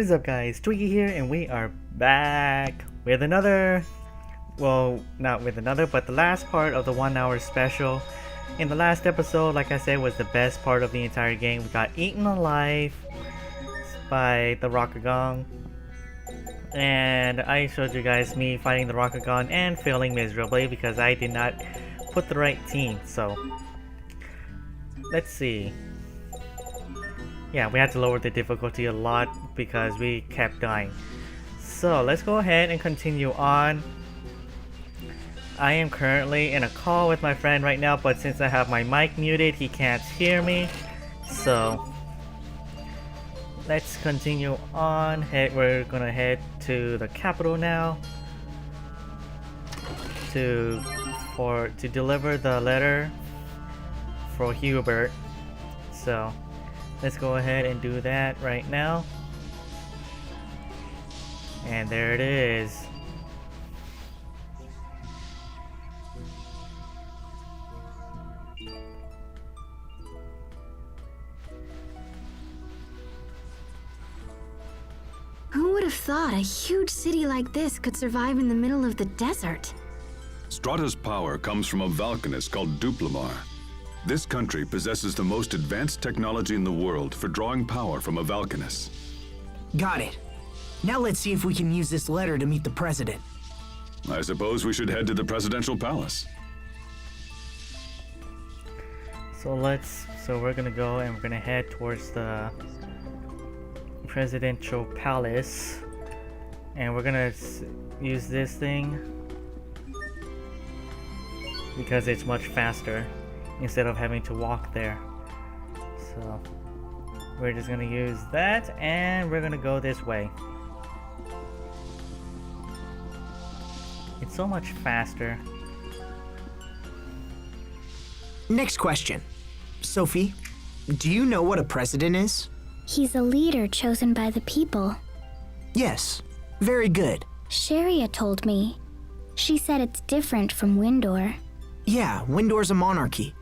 is up, guys? Twiggy here, and we are back with another, well, not with another, but the last part of the 1 hour special. In the last episode, like I said, was the best part of the entire game. We got eaten alive by the Rokugan, and I showed you guys me fighting the Rokugan and failing miserably because I did not put the right team. So let's see. Yeah, we had to lower the difficulty a lot because we kept dying. So let's go ahead and continue on. I am currently in a call with my friend right now, but since I have my mic muted, he can't hear me. So let's continue on. We're gonna head to the capital now to deliver the letter for Hubert. So let's go ahead and do that right now. And there it is. Who would have thought a huge city like this could survive in the middle of the desert? Stratah's power comes from a volcanist called Duplimar. This country possesses the most advanced technology in the world for drawing power from a volcanist. Got it. Now let's see if we can use this letter to meet the president. I suppose we should head to the presidential palace. So we're gonna go and we're gonna head towards the presidential palace, and we're gonna use this thing because it's much faster instead of having to walk there. So we're just gonna use that and we're gonna go this way. It's so much faster. Next question. Sophie, do you know what a president is? He's a leader chosen by the people. Yes. Very good. Sharia told me. She said it's different from Windor. Yeah, Windor's a monarchy.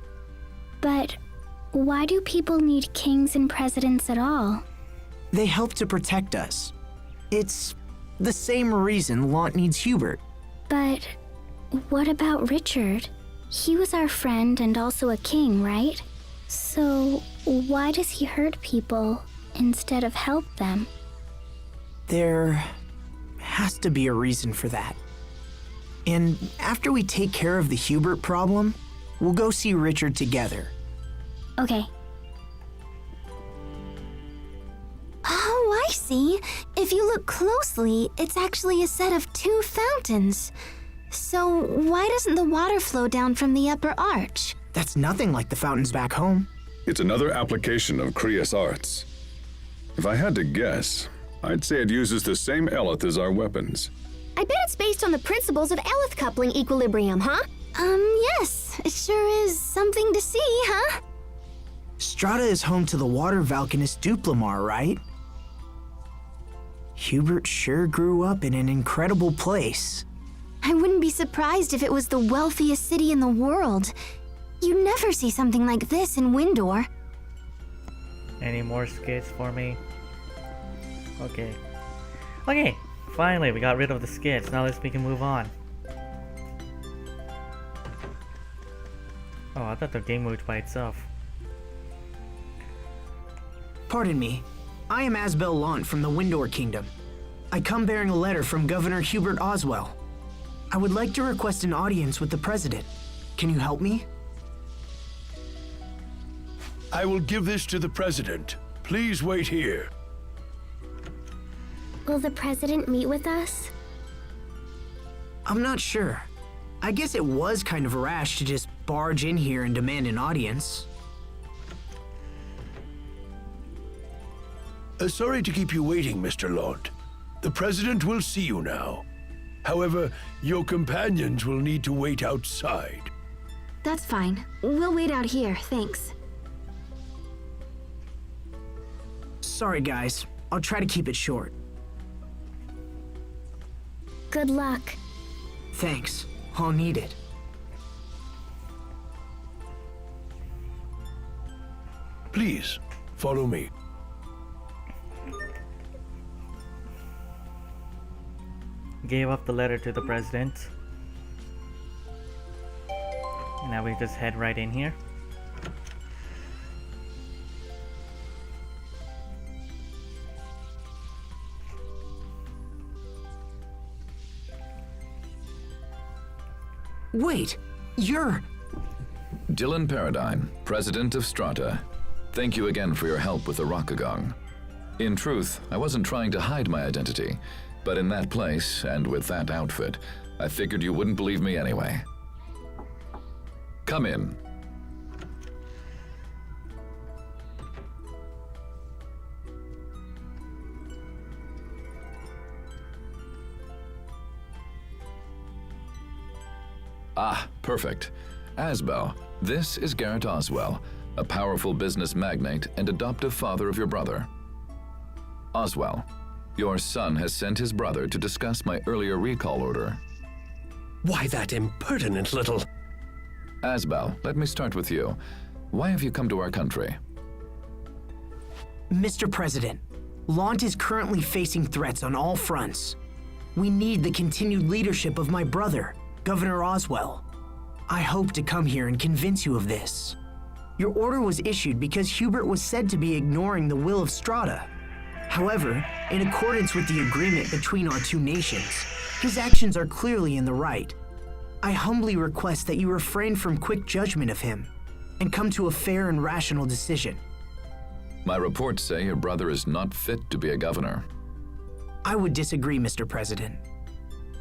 But why do people need kings and presidents at all? They help to protect us. It's the same reason Lant needs Hubert. But what about Richard? He was our friend and also a king, right? So why does he hurt people instead of help them? There has to be a reason for that. And after we take care of the Hubert problem, we'll go see Richard together. Okay. Oh, I see. If you look closely, it's actually a set of two fountains. So why doesn't the water flow down from the upper arch? That's nothing like the fountains back home. It's another application of Kriya's arts. If I had to guess, I'd say it uses the same eleth as our weapons. I bet it's based on the principles of eleth coupling equilibrium, huh? Yes. It sure is something to see, huh? Stratah is home to the water volcanist Duplimar, right? Hubert sure grew up in an incredible place. I wouldn't be surprised if it was the wealthiest city in the world. You never see something like this in Windor. Any more skits for me? Okay. Okay, finally we got rid of the skits. Now we can move on. Oh, I thought the game moved by itself. Pardon me. I am Asbel Lant from the Windor Kingdom. I come bearing a letter from Governor Hubert Oswell. I would like to request an audience with the president. Can you help me? I will give this to the president. Please wait here. Will the president meet with us? I'm not sure. I guess it was kind of rash to just barge in here and demand an audience. Sorry to keep you waiting, Mr. Lant. The president will see you now. However, your companions will need to wait outside. That's fine. We'll wait out here, thanks. Sorry, guys. I'll try to keep it short. Good luck. Thanks. I'll need it. Please, follow me. gave up the letter to the president. And now we just head right in here. Wait, you're... Dylan Paradine, President of Stratah. Thank you again for your help with the Rockagong. In truth, I wasn't trying to hide my identity, but in that place, and with that outfit, I figured you wouldn't believe me anyway. Come in. Ah, perfect. Asbel, this is Garrett Oswell, a powerful business magnate and adoptive father of your brother. Oswell, your son has sent his brother to discuss my earlier recall order. Why, that impertinent little... Asbel, let me start with you. Why have you come to our country? Mr. President, Lant is currently facing threats on all fronts. We need the continued leadership of my brother, Governor Oswell. I hope to come here and convince you of this. Your order was issued because Hubert was said to be ignoring the will of Stratah. However, in accordance with the agreement between our two nations, his actions are clearly in the right. I humbly request that you refrain from quick judgment of him and come to a fair and rational decision. My reports say your brother is not fit to be a governor. I would disagree, Mr. President.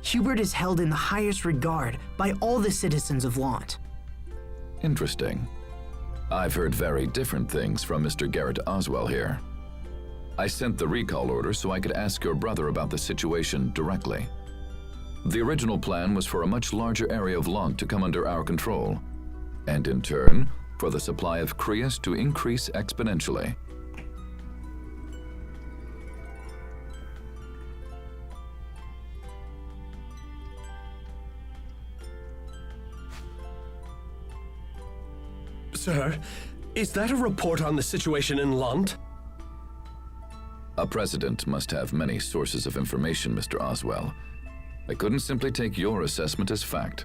Hubert is held in the highest regard by all the citizens of Lant. Interesting. I've heard very different things from Mr. Garrett Oswell here. I sent the recall order so I could ask your brother about the situation directly. The original plan was for a much larger area of Lant to come under our control, and in turn, for the supply of Creus to increase exponentially. Sir, is that a report on the situation in Lant? A president must have many sources of information, Mr. Oswell. I couldn't simply take your assessment as fact.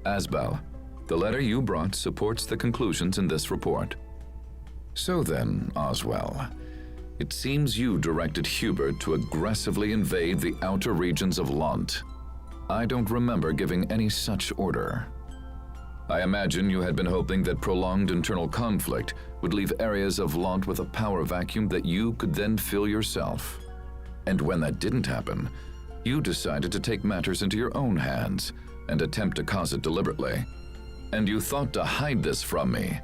Asbel, the letter you brought supports the conclusions in this report. So then, Oswell, it seems you directed Hubert to aggressively invade the outer regions of Lant. I don't remember giving any such order. I imagine you had been hoping that prolonged internal conflict would leave areas of Lant with a power vacuum that you could then fill yourself. And when that didn't happen, you decided to take matters into your own hands and attempt to cause it deliberately. And you thought to hide this from me.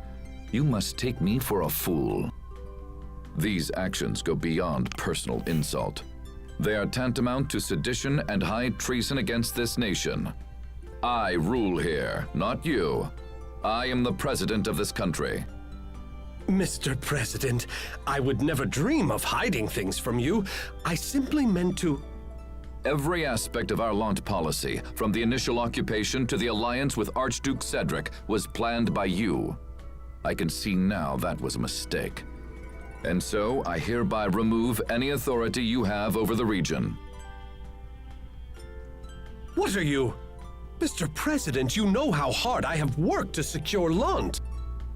You must take me for a fool. These actions go beyond personal insult. They are tantamount to sedition and high treason against this nation. I rule here, not you. I am the president of this country. Mr. President, I would never dream of hiding things from you. I simply meant to... Every aspect of our Lant policy, from the initial occupation to the alliance with Archduke Cedric, was planned by you. I can see now that was a mistake. And so I hereby remove any authority you have over the region. What are you? Mr. President, you know how hard I have worked to secure Lant.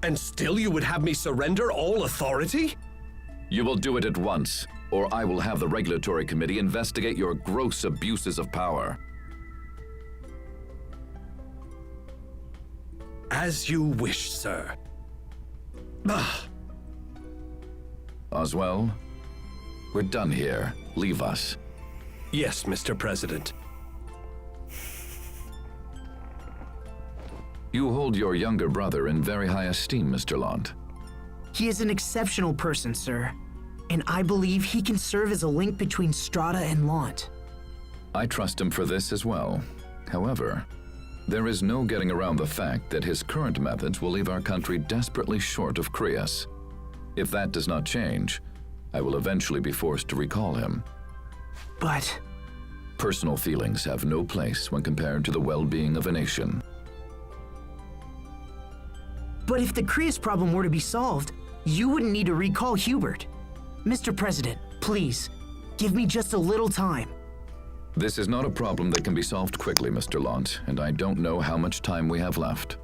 And still you would have me surrender all authority? You will do it at once, or I will have the regulatory committee investigate your gross abuses of power. As you wish, sir. Oswell, we're done here. Leave us. Yes, Mr. President. You hold your younger brother in very high esteem, Mr. Lant. He is an exceptional person, sir, and I believe he can serve as a link between Stratah and Lant. I trust him for this as well. However, there is no getting around the fact that his current methods will leave our country desperately short of Creus. If that does not change, I will eventually be forced to recall him. But... Personal feelings have no place when compared to the well-being of a nation. But if the Creus problem were to be solved, you wouldn't need to recall Hubert. Mr. President, please, give me just a little time. This is not a problem that can be solved quickly, Mr. Launt, and I don't know how much time we have left.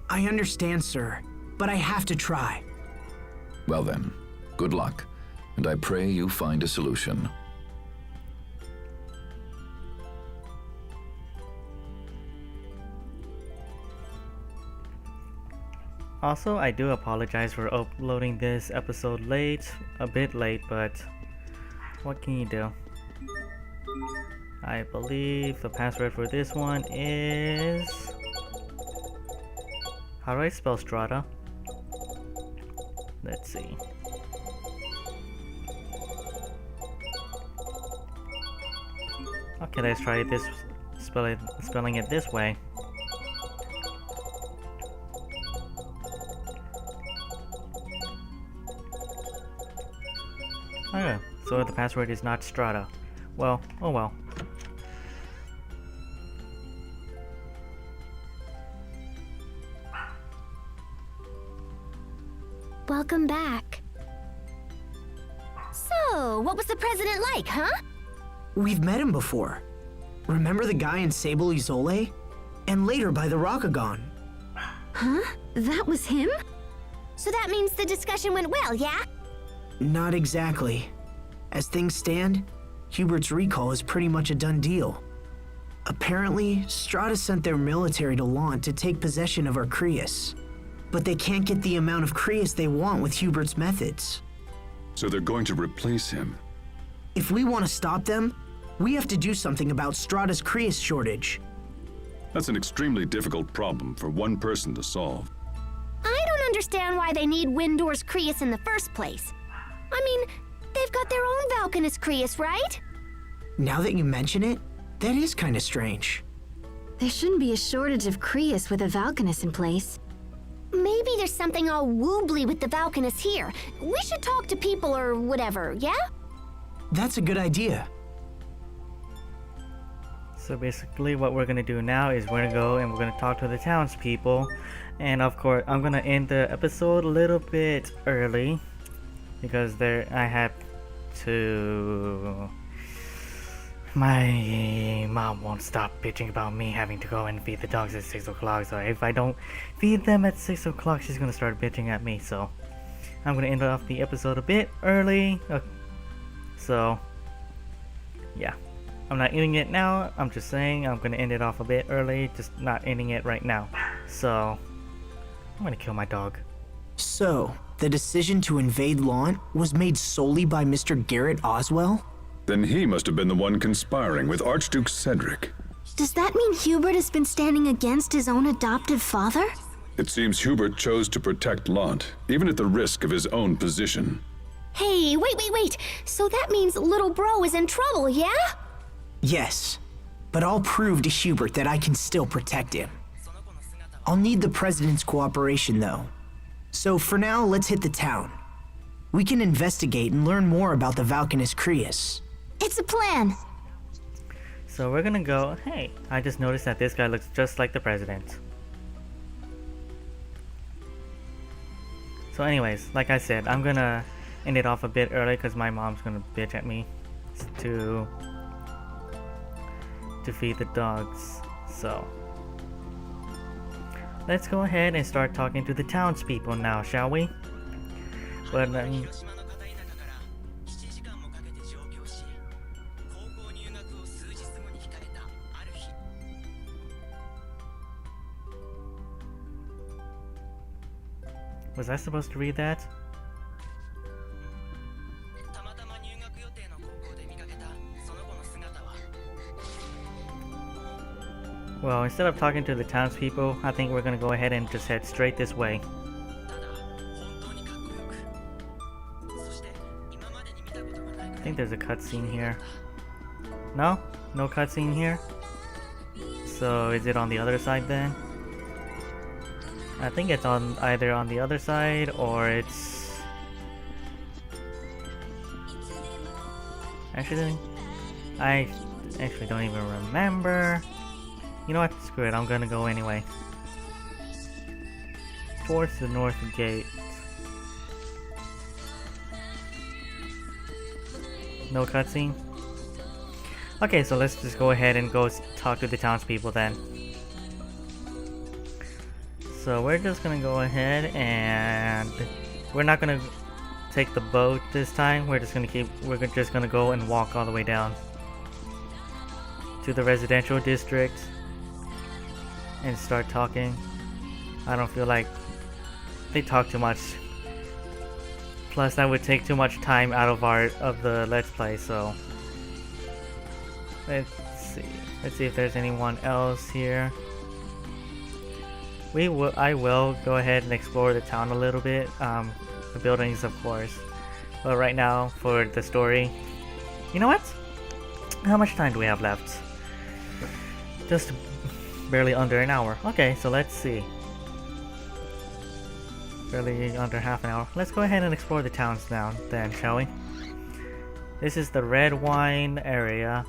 I understand, sir, but I have to try. Well then, good luck, and I pray you find a solution. Also, I do apologize for uploading this episode late, a bit late, but what can you do? I believe the password for this one is... How do I spell strata? Let's see. Okay, let's try this, spelling it this way. Okay, so the password is not strata. Well, oh well. Welcome back. So, what was the president like, huh? We've met him before. Remember the guy in Sable Isole? And later by the Rockagon. Huh? That was him? So that means the discussion went well, yeah? Not exactly. As things stand, Hubert's recall is pretty much a done deal. Apparently, Strata sent their military to Launt to take possession of Arcreus. But they can't get the amount of Creus they want with Hubert's methods. So they're going to replace him. If we want to stop them, we have to do something about Strata's Creus shortage. That's an extremely difficult problem for one person to solve. I don't understand why they need Windor's Creus in the first place. I mean, they've got their own Valkanus Creus, right? Now that you mention it, that is kind of strange. There shouldn't be a shortage of Creus with a Valkanus in place. Maybe there's something all woobly with the Valkanus here. We should talk to people or whatever, yeah? That's a good idea. So basically what we're gonna do now is we're gonna go and we're gonna talk to the townspeople. And of course, I'm gonna end the episode a little bit early because I have to... My mom won't stop bitching about me having to go and feed the dogs at 6 o'clock. So if I don't feed them at 6 o'clock, she's gonna start bitching at me. So I'm gonna end off the episode a bit early. So yeah, I'm not ending it now. I'm just saying I'm gonna end it off a bit early, just not ending it right now. So I'm gonna kill my dog. So, the decision to invade Launt was made solely by Mr. Garrett Oswell? Then he must have been the one conspiring with Archduke Cedric. Does that mean Hubert has been standing against his own adoptive father? It seems Hubert chose to protect Launt, even at the risk of his own position. Hey, wait. So that means little bro is in trouble, yeah? Yes, but I'll prove to Hubert that I can still protect him. I'll need the President's cooperation, though. So for now, let's hit the town. We can investigate and learn more about the Valkanus Creus. It's a plan. So we're gonna go. Hey, I just noticed that this guy looks just like the president. So anyways, like I said, I'm gonna end it off a bit early because my mom's gonna bitch at me to feed the dogs. So let's go ahead and start talking to the townspeople now, shall we? But was I supposed to read that? Well, instead of talking to the townspeople, I think we're gonna go ahead and just head straight this way. I think there's a cutscene here. No? No cutscene here? So is it on the other side then? I think it's on either on the other side or it's... Actually, I actually don't even remember. You know what? Screw it. I'm gonna go anyway. Towards the north gate. No cutscene? Okay, so let's just go ahead and go talk to the townspeople then. So we're just gonna go ahead and we're not gonna take the boat this time. We're just gonna go and walk all the way down to the residential district and start talking. I don't feel like they talk too much. Plus, that would take too much time out of the Let's Play. So let's see. Let's see if there's anyone else here. I will go ahead and explore the town a little bit. The buildings, of course. But right now, for the story, you know what? How much time do we have left? Just barely under an hour. Okay, so let's see. Barely under half an hour. Let's go ahead and explore the towns now, then, shall we? This is the red wine area.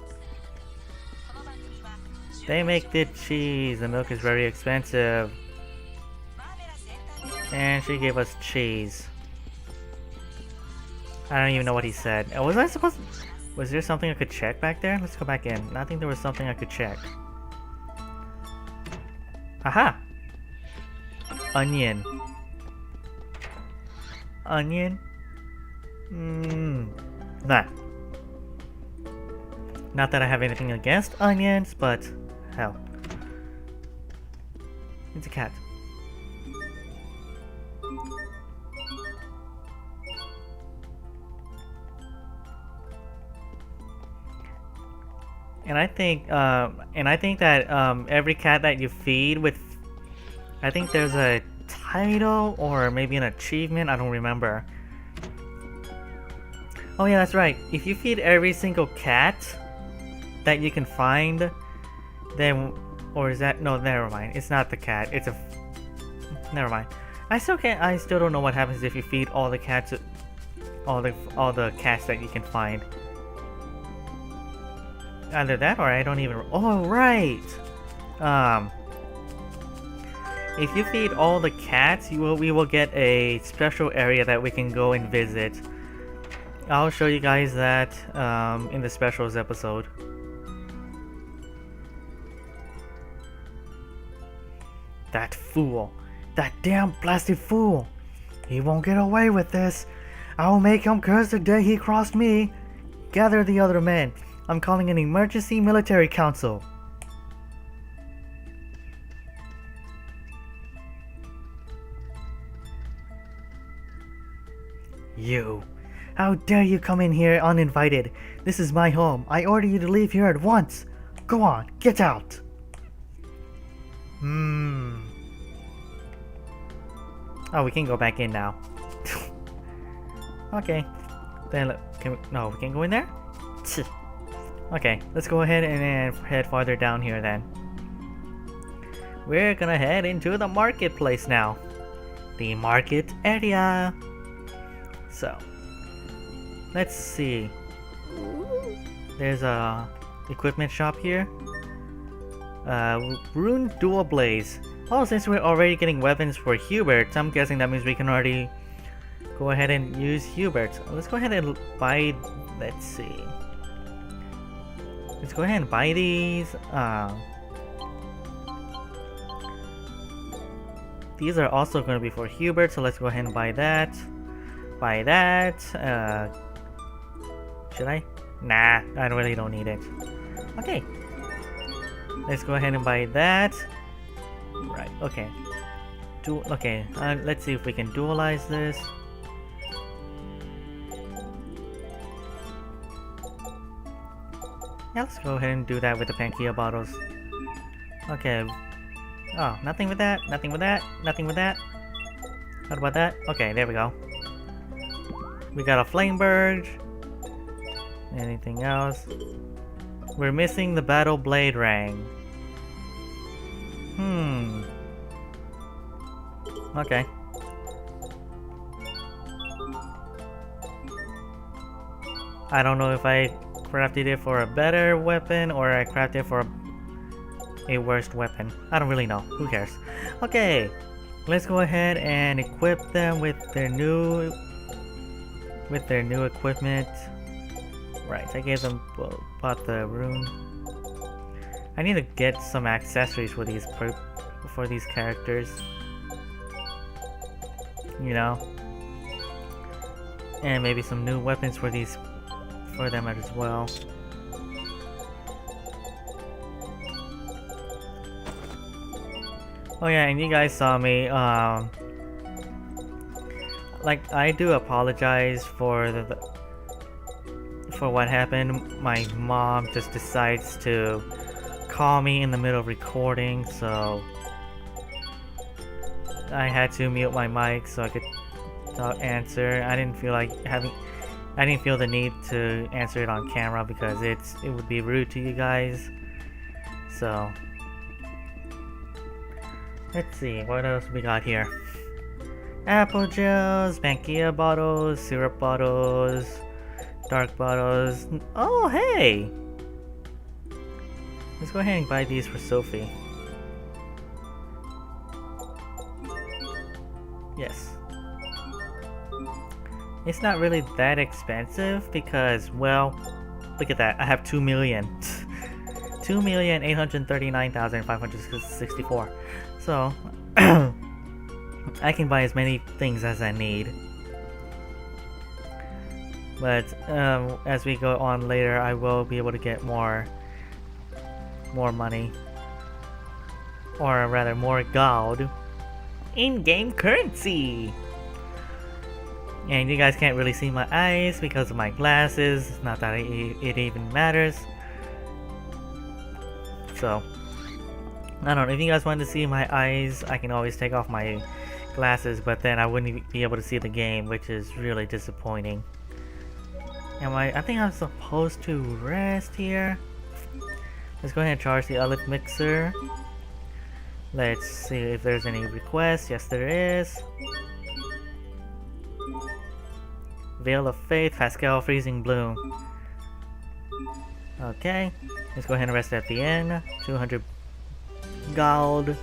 They make good cheese. The milk is very expensive. And she gave us cheese. I don't even know what he said. Was there something I could check back there? Let's go back in. I think there was something I could check. Aha! Onion. Onion? Nah. Not that I have anything against onions, but hell. It's a cat. And I think that every cat that you feed with, I think there's a title or maybe an achievement. I don't remember. Oh yeah, that's right. If you feed every single cat that you can find, then, or is that, no, never mind. It's not the cat. It's a, never mind. I still don't know what happens if you feed all the cats, all the cats that you can find. Either that or I don't even... Oh, right! If you feed all the cats, we will get a special area that we can go and visit. I'll show you guys that in the specials episode. That fool! That damn blasted fool! He won't get away with this! I'll make him curse the day he crossed me! Gather the other men. I'm calling an emergency military council. You! How dare you come in here uninvited? This is my home. I order you to leave here at once. Go on, get out. Oh, we can go back in now. Okay. Then no, we can't go in there? Okay, let's go ahead and head farther down here then. We're gonna head into the marketplace now. The market area. So, let's see. There's a equipment shop here. Rune Dual Blaze. Oh, since we're already getting weapons for Hubert, I'm guessing that means we can already go ahead and use Hubert. Let's go ahead and buy, let's see. Let's go ahead and buy these. These are also going to be for Hubert, so let's go ahead and buy that. Buy that. Should I? Nah, I really don't need it. Okay. Let's go ahead and buy that. Right, okay. Okay, let's see if we can dualize this. Yeah, let's go ahead and do that with the Pankia bottles. Okay. Oh, nothing with that, nothing with that, nothing with that. What about that? Okay, there we go. We got a Flame Bird. Anything else? We're missing the Battle Blade Rang. Okay. I don't know if I crafted it for a better weapon or I crafted it for a worse weapon. I don't really know. Who cares? Okay. Let's go ahead and equip them with their new equipment. Right, I gave them bought the rune. I need to get some accessories for these characters. You know, and maybe some new weapons for them as well. Oh yeah, and you guys saw me. Like, I do apologize for for what happened. My mom just decides to call me in the middle of recording, so I had to mute my mic so I could answer. I didn't feel the need to answer it on camera because it would be rude to you guys. So let's see what else we got here. Apple gels, Bankia bottles, syrup bottles, dark bottles. Oh hey! Let's go ahead and buy these for Sophie. Yes. It's not really that expensive because, well, look at that. I have 2 million. 2,839,564. So, I can buy as many things as I need. But as we go on later, I will be able to get more money, or rather more gold, in-game currency. And you guys can't really see my eyes because of my glasses. Not that it even matters. So I don't know, if you guys want to see my eyes, I can always take off my glasses, but then I wouldn't be able to see the game, which is really disappointing. I think I'm supposed to rest here. Let's go ahead and charge the olive mixer. Let's see if there's any requests. Yes, there is. Veil of Faith, Pascal, Freezing Bloom. Okay, let's go ahead and rest at the end. 200 gold.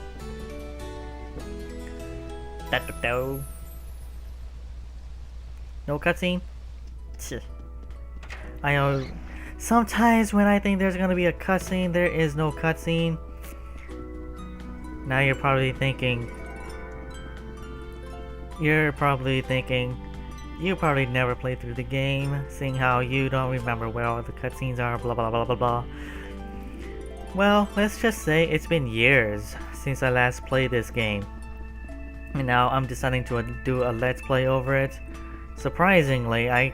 No cutscene? I know sometimes when I think there's gonna be a cutscene, there is no cutscene. Now you're probably thinking, you probably never played through the game, seeing how you don't remember where all the cutscenes are, blah blah blah blah blah. Well, let's just say it's been years since I last played this game, and now I'm deciding to do a let's play over it. Surprisingly, I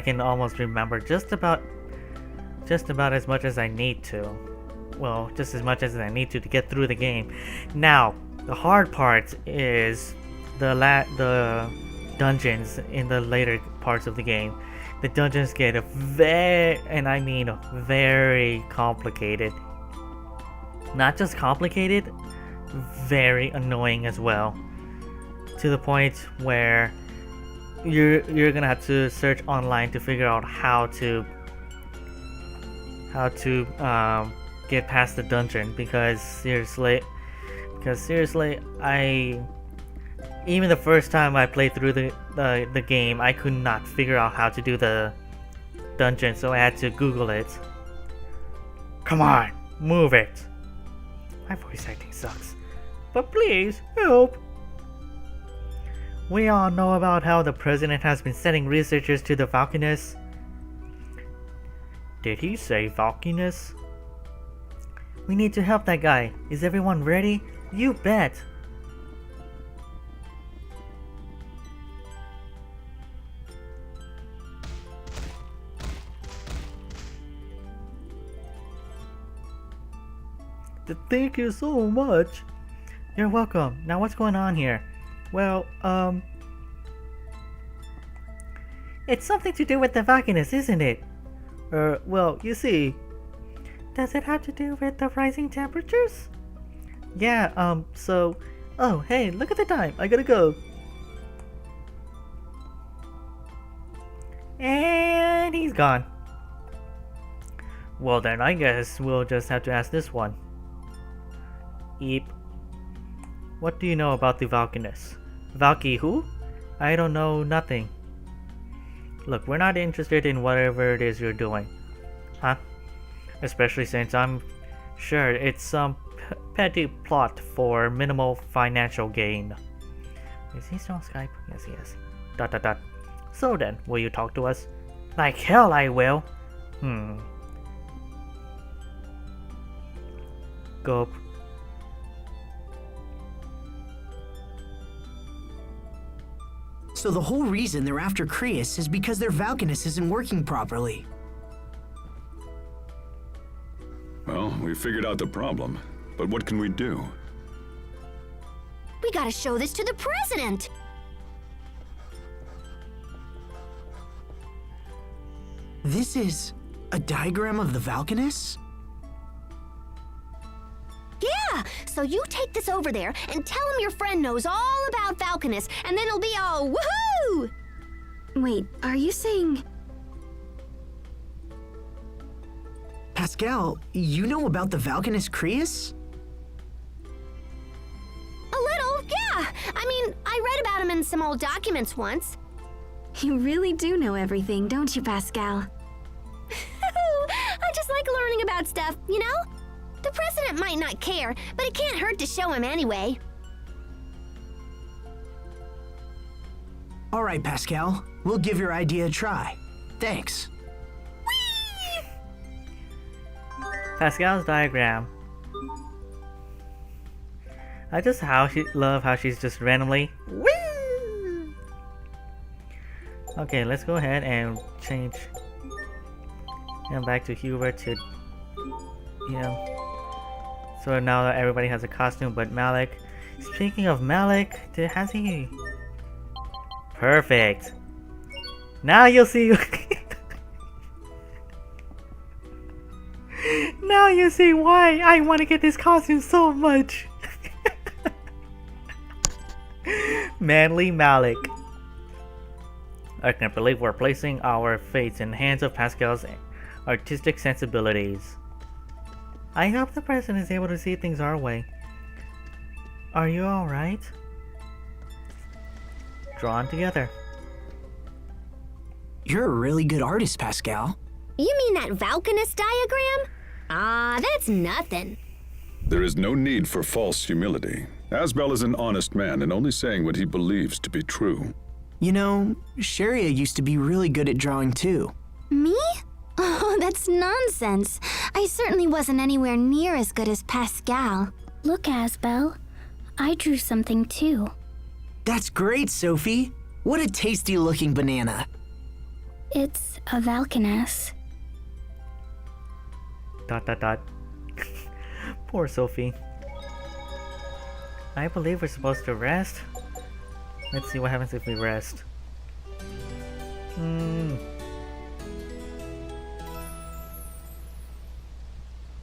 can almost remember just about as much as I need to. Well, just as much as I need to get through the game. Now, the hard part is the dungeons in the later parts of the game. The dungeons get very complicated. Not just complicated, very annoying as well. To the point where you're gonna have to search online to figure out how to get past the dungeon, because seriously, even the first time I played through the game, I could not figure out how to do the dungeon, so I had to Google it. Come on, move it. My voice acting sucks, but please help. We all know about how the president has been sending researchers to the Valkiness. Did he say Valkiness? We need to help that guy. Is everyone ready? You bet! Thank you so much. You're welcome. Now what's going on here? Well, it's something to do with the Valkiness, isn't it? Well, you see. Does it have to do with the rising temperatures? Yeah, so... Oh, hey, look at the time. I gotta go. And he's gone. Well then, I guess we'll just have to ask this one. Eep. What do you know about the Valkiness? Valky who? I don't know nothing. Look, we're not interested in whatever it is you're doing. Huh? Especially since I'm sure it's some petty plot for minimal financial gain. Is he still on Skype? Yes, he is. ... So then, will you talk to us? Like hell I will! Gulp. So the whole reason they're after Creus is because their Valkanus isn't working properly. Well, we figured out the problem, but what can we do? We gotta show this to the president! This is a diagram of the Valkanus? Yeah, so you take this over there and tell him your friend knows all about Valkanus, and then it'll be all woohoo! Wait, are you saying... Pascal, you know about the Valkanus Creus? A little, yeah. I mean, I read about him in some old documents once. You really do know everything, don't you, Pascal? I just like learning about stuff, you know? The president might not care, but it can't hurt to show him anyway. All right, Pascal. We'll give your idea a try. Thanks. Pascal's diagram. I just love how she's just randomly. Woo! Okay, let's go ahead and change him back to Hubert to So now that everybody has a costume but Malik. Speaking of Malik, has he? Perfect. Now you'll see. Now you see why I want to get this costume so much. Manly Malik. I can't believe we're placing our fates in the hands of Pascal's artistic sensibilities. I hope the president is able to see things our way. Are you alright? Drawn together. You're a really good artist, Pascal. You mean that Valkanus diagram? Ah, that's nothing. There is no need for false humility. Asbel is an honest man and only saying what he believes to be true. You know, Sharia used to be really good at drawing too. Me? Oh, that's nonsense. I certainly wasn't anywhere near as good as Pascal. Look, Asbel. I drew something too. That's great, Sophie. What a tasty-looking banana. It's a Valkanus. ... Poor Sophie. I believe we're supposed to rest. Let's see what happens if we rest.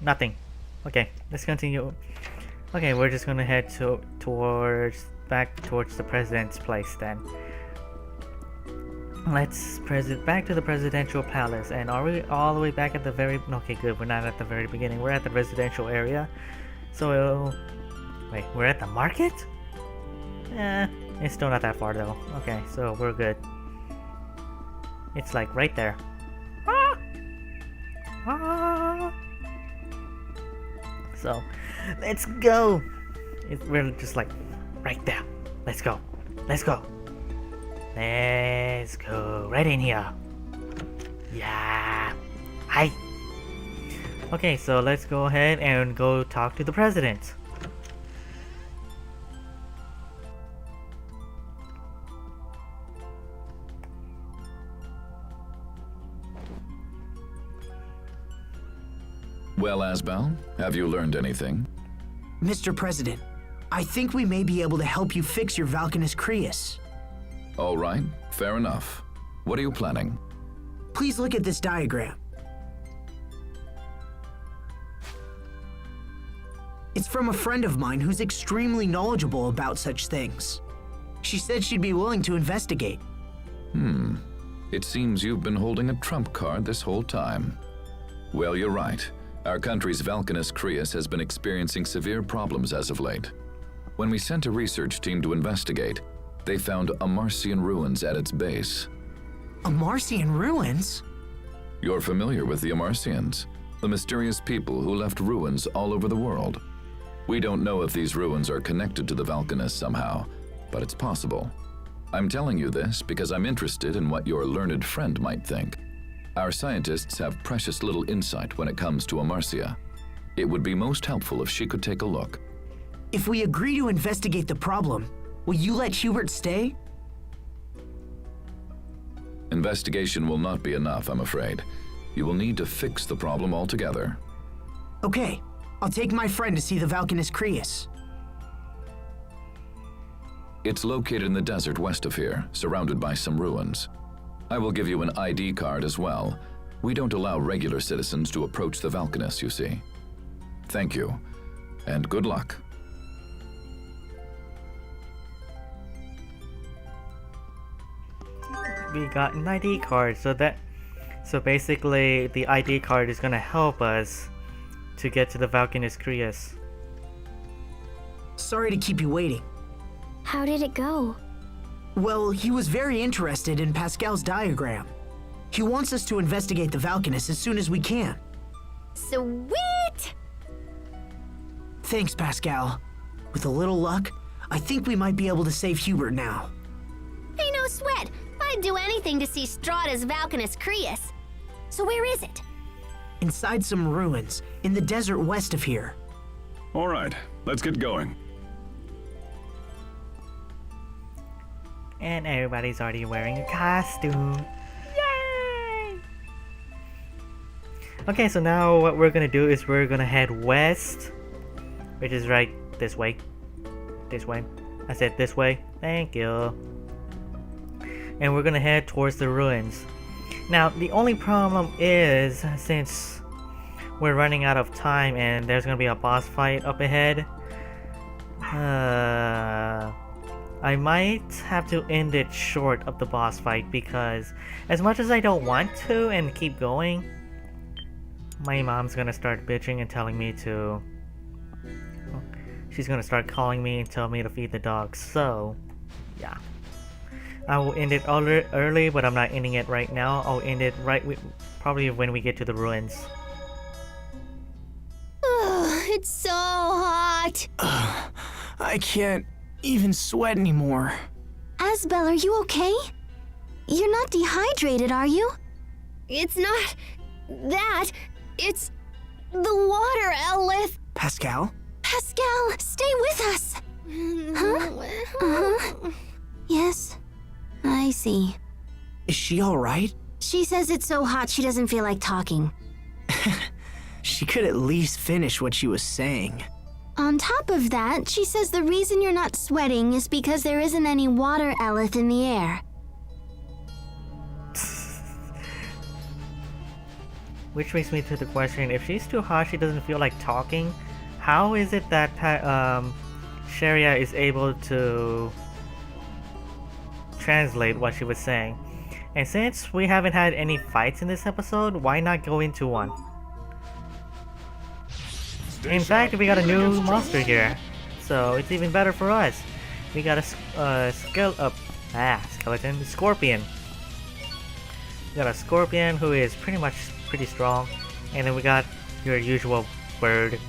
Nothing. Okay, let's continue. Okay, we're just gonna head back towards the president's place then. Let's back to the presidential palace. And are we all the way back at the very... Okay, good. We're not at the very beginning. We're at the residential area. So, wait, we're at the market? It's still not that far though. Okay, so we're good. It's like right there. So, let's go. We're just like right there. Let's go. Let's go. Let's go right in here. Yeah. Hi. Okay, so let's go ahead and go talk to the president. Well, Asbel, have you learned anything? Mr. President, I think we may be able to help you fix your Valkanus Creus. All right, fair enough. What are you planning? Please look at this diagram. It's from a friend of mine who's extremely knowledgeable about such things. She said she'd be willing to investigate. It seems you've been holding a trump card this whole time. Well, you're right. Our country's Valkanus Creus has been experiencing severe problems as of late. When we sent a research team to investigate, they found Amarcian ruins at its base. Amarcian ruins? You're familiar with the Amarcians, the mysterious people who left ruins all over the world. We don't know if these ruins are connected to the Valkanists somehow, but it's possible. I'm telling you this because I'm interested in what your learned friend might think. Our scientists have precious little insight when it comes to Amarcia. It would be most helpful if she could take a look. If we agree to investigate the problem, will you let Hubert stay? Investigation will not be enough, I'm afraid. You will need to fix the problem altogether. Okay, I'll take my friend to see the Valkanist Creus. It's located in the desert west of here, surrounded by some ruins. I will give you an ID card as well. We don't allow regular citizens to approach the Valkanists, you see. Thank you, and good luck. We got an ID card, so basically the ID card is gonna help us to get to the Valkanist Creus. Sorry to keep you waiting. How did it go? Well, he was very interested in Pascal's diagram. He wants us to investigate the Valkanists as soon as we can. Sweet! Thanks, Pascal. With a little luck, I think we might be able to save Hubert now. Hey, no sweat. I'd do anything to see Stratah's Valkanist Creus. So where is it? Inside some ruins, in the desert west of here. All right, let's get going. And everybody's already wearing a costume. Yay! Okay, so now what we're gonna do is we're gonna head west, which is right this way. This way. I said this way. Thank you. And we're gonna head towards the ruins. Now, the only problem is, since we're running out of time and there's gonna be a boss fight up ahead, I might have to end it short of the boss fight, because as much as I don't want to and keep going, my mom's gonna start bitching and telling me to... She's gonna start calling me and tell me to feed the dogs, so yeah. I will end it early, but I'm not ending it right now. I'll end it probably when we get to the ruins. It's so hot. I can't even sweat anymore. Asbel, are you okay? You're not dehydrated, are you? It's not that. It's the water, Elith. Pascal? Pascal, stay with us! Huh? Uh-huh. Yes, I see. Is she alright? She says it's so hot she doesn't feel like talking. She could at least finish what she was saying. On top of that, she says the reason you're not sweating is because there isn't any water, Elith, in the air. Which brings me to the question, if she's too hot, she doesn't feel like talking, how is it that Sharia is able to translate what she was saying? And since we haven't had any fights in this episode, why not go into one? In fact, we got a new monster here, so it's even better for us. We got a skeleton, scorpion. We got a scorpion who is pretty strong, and then we got your usual bird.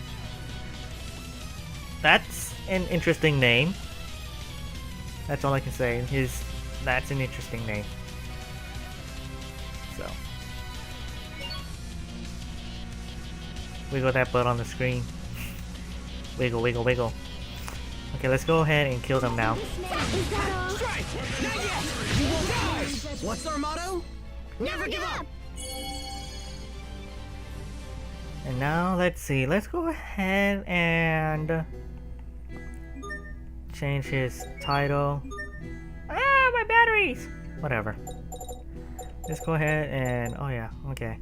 That's an interesting name. That's all I can say. That's an interesting name. So, wiggle that butt on the screen. Wiggle, wiggle, wiggle. Okay, let's go ahead and kill them now. What's our motto? Never give up. And now, let's see. Let's go ahead and change his title. Ah, my batteries! Whatever. Let's go ahead and... Oh yeah, okay.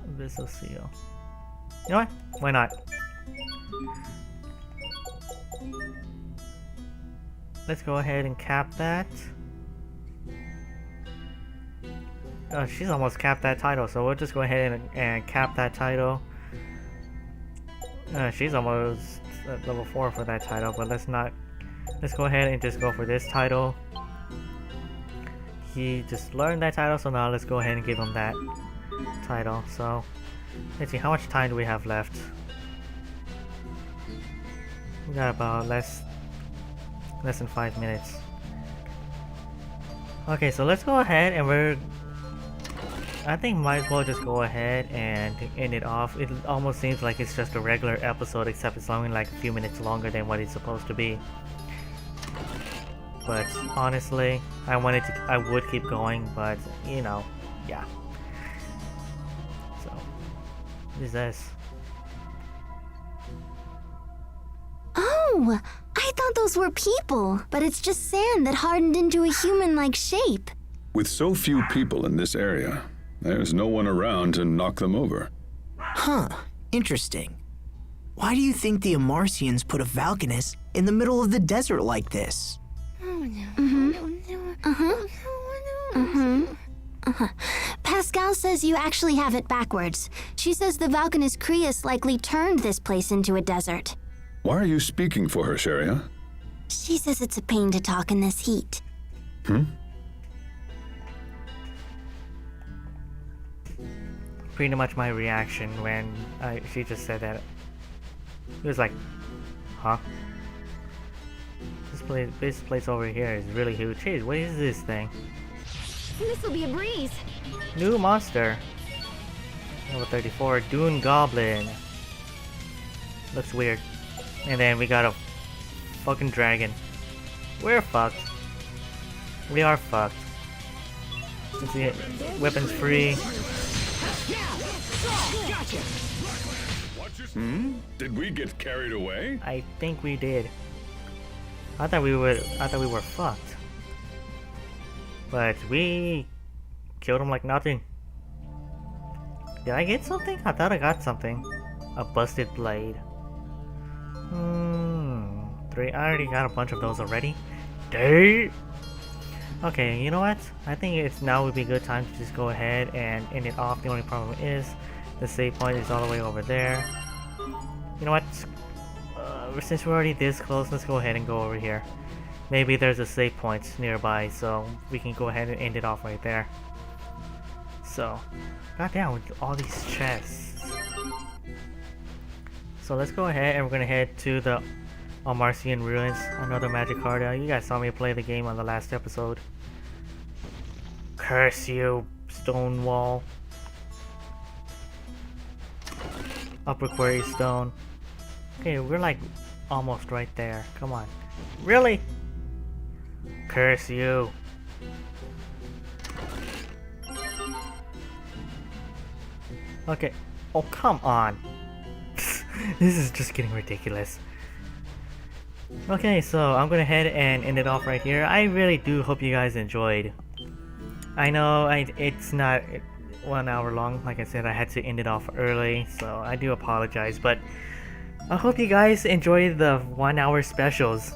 Abyssal Seal. You know what? Why not? Let's go ahead and cap that. Oh, she's almost capped that title, so we'll just go ahead and cap that title. She's almost at level 4 for that title, but let's go ahead and just go for this title. he just learned that title, so now let's go ahead and give him that title. So let's see, how much time do we have left? We got about less than 5 minutes. Okay, so let's go ahead and I think might as well just go ahead and end it off. It almost seems like it's just a regular episode, except it's only like a few minutes longer than what it's supposed to be. But honestly, I would keep going, but you know, yeah. So, what is this? Oh, I thought those were people, but it's just sand that hardened into a human-like shape. With so few people in this area, there's no one around to knock them over. Huh, interesting. Why do you think the Amarcians put a Valkanus in the middle of the desert like this? Pascal says you actually have it backwards. She says the Valkanus Creus likely turned this place into a desert. Why are you speaking for her, Sharia? She says it's a pain to talk in this heat. Pretty much my reaction when she just said that. It was like, huh? This place over here is really huge. Hey, what is this thing? This'll be a breeze. New monster. Level 34, Dune Goblin. Looks weird. And then we got a fucking dragon. We're fucked. We are fucked. Let's see it. Weapons free. Did we get carried away? I think we did. I thought we were fucked. But we killed him like nothing. Did I get something? I thought I got something. A busted blade. 3. I already got a bunch of those already. Dang. Okay, you know what? I think now would be a good time to just go ahead and end it off. The only problem is the save point is all the way over there. You know what? Since we're already this close, let's go ahead and go over here. Maybe there's a save point nearby, so we can go ahead and end it off right there. So, goddamn, with all these chests. So let's go ahead and we're gonna head to the Amarcian Ruins, another magic card. You guys saw me play the game on the last episode. Curse you, stone wall. Upper Quarry Stone. Okay, we're like almost right there. Come on. Really? Curse you. Okay. Oh, come on. This is just getting ridiculous. Okay, so I'm gonna head and end it off right here. I really do hope you guys enjoyed. I know it's not 1 hour long. Like I said, I had to end it off early, so I do apologize. But I hope you guys enjoyed the 1 hour specials,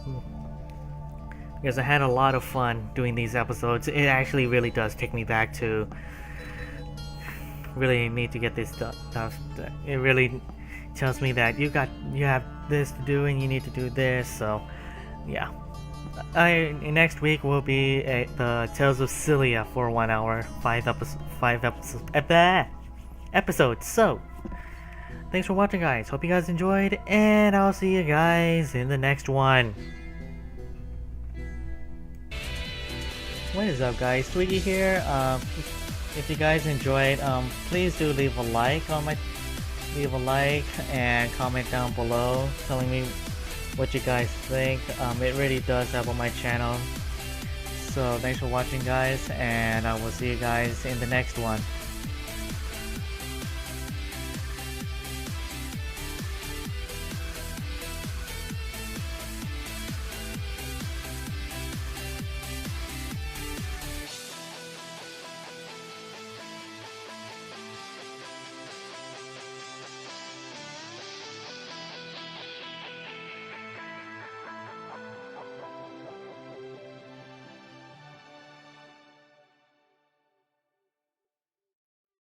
because I had a lot of fun doing these episodes. It actually really does take me back to really need to get this stuff. It really tells me that you have this to do and you need to do this. So yeah, next week will be the Tales of Cilia for 1 hour, 5 episodes. So thanks for watching, guys. Hope you guys enjoyed, and I'll see you guys in the next one. What is up, guys? Twiggy here. If you guys enjoyed, please do leave a like and comment down below telling me what you guys think. It really does help on my channel. So thanks for watching, guys, and I will see you guys in the next one.